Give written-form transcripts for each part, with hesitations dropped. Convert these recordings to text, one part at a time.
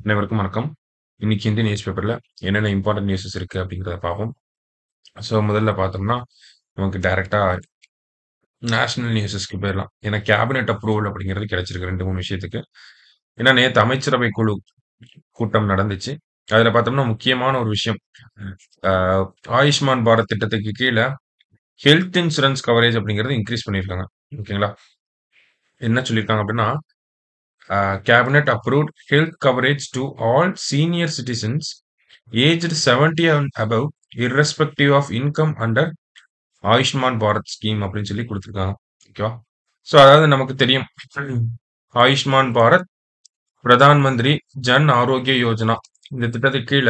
அனைவருக்கும் வணக்கம். இன்னைக்கு இந்திய நியூஸ் பேப்பர்ல என்னென்ன இம்பார்ட்டன்ட் நியூஸஸ் இருக்கு அப்படிங்கிறத பார்ப்போம். முதல்ல பார்த்தோம்னா, நமக்கு டைரக்ட்டா நேஷனல் நியூஸஸ்க்கு போயிரலாம். ஏன்னா கேபினெட் அப்ரூவல் அப்படிங்கிறது கிடைச்சிருக்கு 2, 3 விஷயத்துக்கு. ஏன்னா நேத்து அமைச்சரவை குழு கூட்டம் நடந்துச்சு. அதுல பார்த்தோம்னா முக்கியமான ஒரு விஷயம். அ ஆயுஷ்மான் பாரத் திட்டத்துக்கு கீழ ஹெல்த் இன்சூரன்ஸ் கவரேஜ் அப்படிங்கிறது இன்கிரீஸ் பண்ணியிருக்காங்க. ஓகேங்களா? என்ன சொல்லியிருக்காங்க அப்படின்னா, cabinet approved health coverage to all senior citizens aged 70 and above irrespective of income under Ayushman Bharat scheme அப்படின்னு சொல்லி கொடுத்துருக்காங்க. ஓகேவா? அதாவது நமக்கு தெரியும். ஆயுஷ்மான் பாரத், பிரதான் மந்திரி ஜன் ஆரோக்கிய யோஜனா இந்த திட்டத்துக்கு கீழ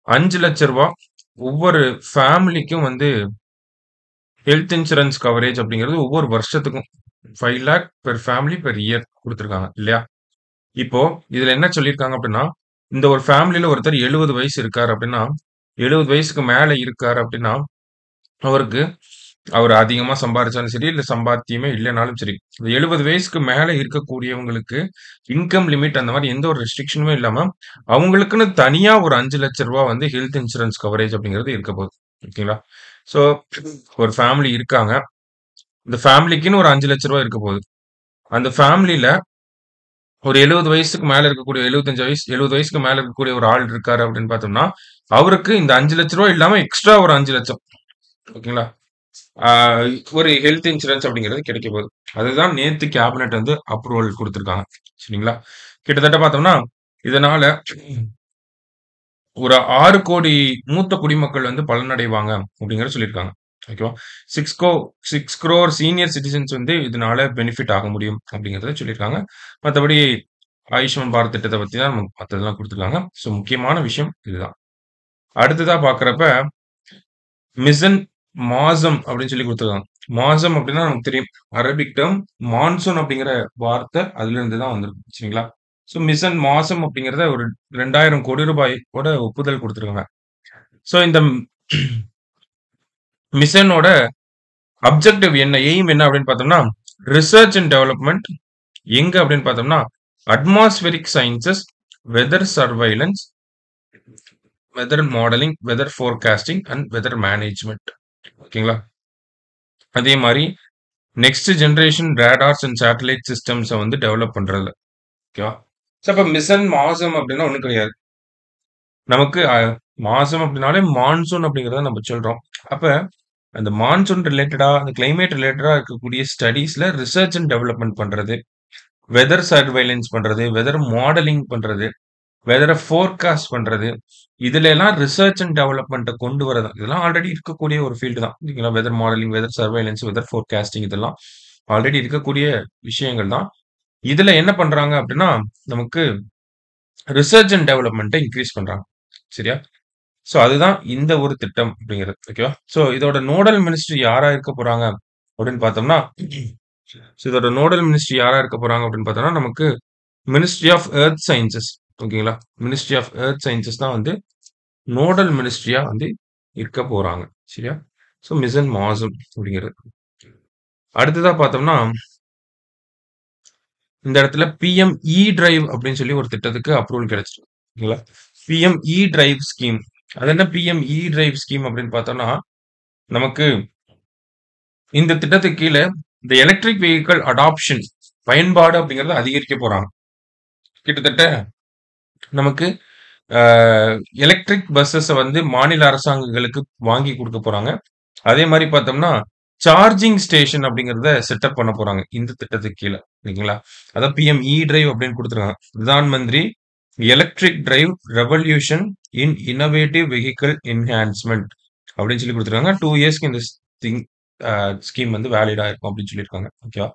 5,00,000 ஒவ்வொரு ஃபேமிலிக்கும் வந்து ஹெல்த் இன்சூரன்ஸ் கவரேஜ் அப்படிங்கிறது ஒவ்வொரு வருஷத்துக்கும் 5 lakh per family per year குடுத்துருக்காங்க இல்லையா? இப்போ இதுல என்ன சொல்லியிருக்காங்க அப்படின்னா, இந்த ஒரு ஃபேமிலில ஒருத்தர் 70 வயசு இருக்காரு அப்படின்னா, 70 வயசுக்கு மேல இருக்காரு அப்படின்னா, அவருக்கு அவர் அதிகமா சம்பாரிச்சாலும் சரி, இல்ல சம்பாத்தியமே இல்லனாலும் சரி, இந்த 70 வயசுக்கு மேல இருக்கக்கூடியவங்களுக்கு இன்கம் லிமிட் அந்த மாரி எந்த ஒரு ரெஸ்ட்ரிக்ஷனுமே இல்லாம, அவங்களுக்குன்னு தனியா ஒரு ரூ. 5,00,000 வந்து ஹெல்த் இன்சூரன்ஸ் கவரேஜ் அப்படிங்கிறது இருக்க போகுது. ஓகேங்களா? ஸோ ஒரு ஃபேமிலி இருக்காங்க. இந்த ஃபேமிலிக்குன்னு ஒரு ரூ. 5,00,000 இருக்க போகுது. அந்த ஃபேமிலில ஒரு 70 வயசுக்கு மேல இருக்கக்கூடிய 75 வயசு 70 வயசுக்கு மேல இருக்கக்கூடிய ஒரு ஆள் இருக்காரு அப்படின்னு பார்த்தோம்னா, அவருக்கு இந்த ரூ. 5,00,000 இல்லாம எக்ஸ்ட்ரா ஒரு 5,00,000 ஓகேங்களா? ஆ ஒரு ஹெல்த் இன்சூரன்ஸ் அப்படிங்கிறது கிடைக்க போகுது. அதுதான் நேத்து கேபினெட் வந்து அப்ரூவல் குடுத்துருக்காங்க. சரிங்களா? கிட்டத்தட்ட பார்த்தோம்னா, இதனால ஒரு 6,00,00,000 மூத்த குடிமக்கள் வந்து பலனடைவாங்க அப்படிங்கிறத சொல்லியிருக்காங்க. ஓகேவா? 6 crore சீனியர் சிட்டிசன்ஸ் வந்து இதனால பெனிஃபிட் ஆக முடியும் அப்படிங்கிறத சொல்லியிருக்காங்க. மத்தபடி ஆயுஷ்மான் பாரத் திட்டத்த பத்தி தான் நமக்கு மத்ததெல்லாம் குடுத்துருக்காங்க. முக்கியமான விஷயம் இதுதான். அடுத்ததா பார்க்கிறப்ப, மிஷன் மாசம் அப்படின்னு சொல்லி குடுத்துருக்காங்க. மாசம் அப்படின்னா நமக்கு தெரியும். அரபிக் டெர்ம் மான்சூன் அப்படிங்கிற வார்த்தை அதிலிருந்து தான் வந்திருக்கு. சரிங்களா? மிஷன் மாசம் அப்படிங்கிறத ஒரு ரூ. 2,000 கோடி ஓட ஒப்புதல் குடுத்துருக்காங்க. இந்த மிஷனோட அப்ஜெக்டிவ் என்ன? எய்ம் என்ன அப்படின்னு பார்த்தோம்னா, ரிசர்ச் அண்ட் டெவலப்மென்ட் எங்க அப்படின்னு பார்த்தோம்னா, atmospheric sciences, weather surveillance, weather modelling, weather forecasting and weather management. ஓகேங்களா? அதே மாரி next generation radars and satellite systems வந்து டெவலப் பண்றதுல. ஓகேவா? அப்ப மிஷன் மாசம் அப்படின்னா ஒண்ணும் கிடையாது. நமக்கு மாசம் அப்படின்னாலே மான்சூன் அப்படிங்கிறத நம்ம சொல்றோம். அப்ப அந்த மான்சூன் ரிலேட்டடா, அந்த கிளைமேட் ரிலேட்டடா இருக்கக்கூடிய ஸ்டடீஸ்ல ரிசர்ச் அண்ட் டெவலப்மென்ட் பண்றது, வெதர் சர்வைலன்ஸ் பண்றது, வெதர் மாடலிங் பண்றது, வெதர ஃபோர்காஸ்ட் பண்றது, இதுல எல்லாம் ரிசர்ச் அண்ட் டெவலப்மென்ட்ட கொண்டு வரது. இதெல்லாம் ஆல்ரெடி இருக்கக்கூடிய ஒரு ஃபீல்டு தான். இல்லைங்களா? Weather modelling, weather surveillance, weather forecasting இதெல்லாம் ஆல்ரெடி இருக்கக்கூடிய விஷயங்கள் தான். இதுல என்ன பண்றாங்க அப்படின்னா, நமக்கு ரிசர்ச் அண்ட் டெவலப்மென்ட்ட இன்கிரீஸ் பண்றாங்க. சரியா? அதுதான் இந்த ஒரு திட்டம் அப்படிங்கிறது. ஓகேவா? இதோட நோடல் மினிஸ்ட்ரி யாரா இருக்க போறாங்க அப்படின்னு பார்த்தோம்னா, இதோட நோடல் மினிஸ்ட்ரி யாரா இருக்க போறாங்க அப்படின்னு பார்த்தோம்னா, நமக்கு மினிஸ்ட்ரி ஆஃப் எர்த் சயன்சஸ். ஓகேங்களா? மினிஸ்ட்ரி ஆஃப் எர்த் சயன்சஸ் தான் வந்து நோடல் மினிஸ்ட்ரியா வந்து இருக்க போறாங்க. சரியா? மிஷன் மாசம் அப்படிங்கிறது. அடுத்ததா பார்த்தோம்னா, இந்த இடத்துல பிஎம் இ டிரைவ் அப்படின்னு சொல்லி ஒரு திட்டத்துக்கு அப்ரூவல் கிடைச்சிருக்கு. ஓகேங்களா? பிஎம் இ டிரைவ் ஸ்கீம். அது என்ன பிஎம் இ டிரைவ் ஸ்கீம் அப்படின்னு பார்த்தோம்னா, நமக்கு இந்த திட்டத்துக்கு கீழ இந்த எலக்ட்ரிக் வெஹிக்கிள் அடாப்ஷன் பயன்பாடு அப்படிங்கிறத அதிகரிக்க போறாங்க. கிட்டத்தட்ட நமக்கு அ எலக்ட்ரிக் பஸ்ஸஸ வந்து மாநில அரசாங்கங்களுக்கு வாங்கி குடுக்க போறாங்க. அதே மாரி பார்த்தோம்னா, சார்ஜிங் ஸ்டேஷன் அப்படிங்கிறத செட்டப் பண்ண போறாங்க. இந்த திட்டத்துக்கு கீழ. ஓகேங்களா? அதான் பிஎம் இ டிரைவ் அப்படின்னு குடுத்துருக்காங்க. Pradhan Mantri electric drive revolution இன் இன்னோவேட்டிவ் வெஹிக்கிள் என்ஹான்ஸ்மென்ட் அப்படின்னு சொல்லி குடுத்துருக்காங்க. 2 இயர்ஸ்க்கு இந்த திங் அ ஸ்கீம் வந்து வேலிடா இருக்கும் அப்படின்னு சொல்லியிருக்காங்க. ஓகேவா?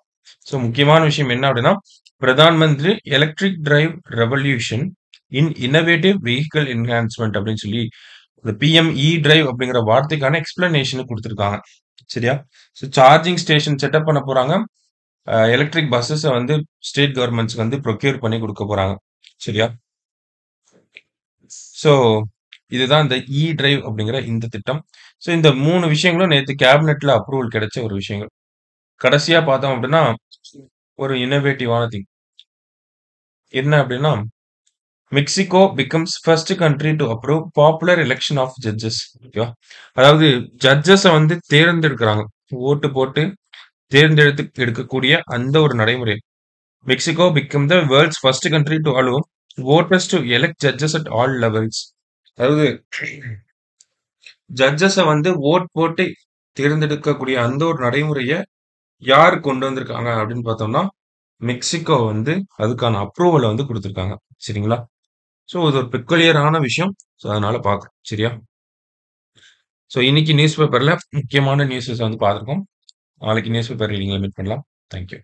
முக்கியமான விஷயம் என்ன அப்படின்னா, Pradhan Mantri electric drive revolution இன் இன்னோவேட்டிவ் வெஹிக்கிள் என்ஹான்ஸ்மென்ட் அப்படின்னு சொல்லி இந்த பிஎம் இ டிரைவ் அப்படிங்கிற வார்த்தைக்கான எக்ஸ்பிளனேஷன் குடுத்துருக்காங்க. சரியா? சார்ஜிங் ஸ்டேஷன் செட்டப் பண்ண போறாங்க. எலக்ட்ரிக் பஸ்ஸஸ வந்து ஸ்டேட் கவர்ன்மெண்ட்ஸ்க்கு வந்து ப்ரொக்யூர் பண்ணி குடுக்க போறாங்க. சரியா? ஸோ, இதுதான் இந்த இ டிரைவ் அப்படிங்கிற இந்த திட்டம். இந்த 3 விஷயங்களும் நேத்து கேபினெட்ல அப்ரூவல் கிடைச்ச ஒரு விஷயங்கள். கடைசியா பார்த்தோம் அப்படின்னா, ஒரு இன்னோவேட்டிவான திங். என்ன அப்படின்னா, Mexico becomes first country to approve popular election of judges. ஓகேவா? அதாவது ஜட்ஜஸ வந்து தேர்ந்தெடுக்கிறாங்க. ஓட்டு போட்டு தேர்ந்தெடுத்து எடுக்கக்கூடிய அந்த ஒரு நடைமுறை. Mexico become the world's first country to allow voters to elect judges at all levels. அதாவது ஜட்ஜஸ வந்து ஓட் போட்டு தேர்ந்தெடுக்கக்கூடிய அந்த ஒரு நடைமுறைய யார் கொண்டு வந்திருக்காங்க அப்படின்னு பார்த்தோம்னா, மெக்சிகோ வந்து அதுக்கான அப்ரூவல வந்து குடுத்திருக்காங்க. சரிங்களா? ஸோ இது ஒரு பெக்குலியரான விஷயம். ஸோ அதனால பார்க்குறோம். சரியா? ஸோ இன்னைக்கு நியூஸ் பேப்பர்ல முக்கியமான நியூஸஸ் வந்து பார்த்துருக்கோம். நாளைக்கு நியூஸ் பேப்பர் ரீடிங்ல மீட் பண்ணலாம். Thank you.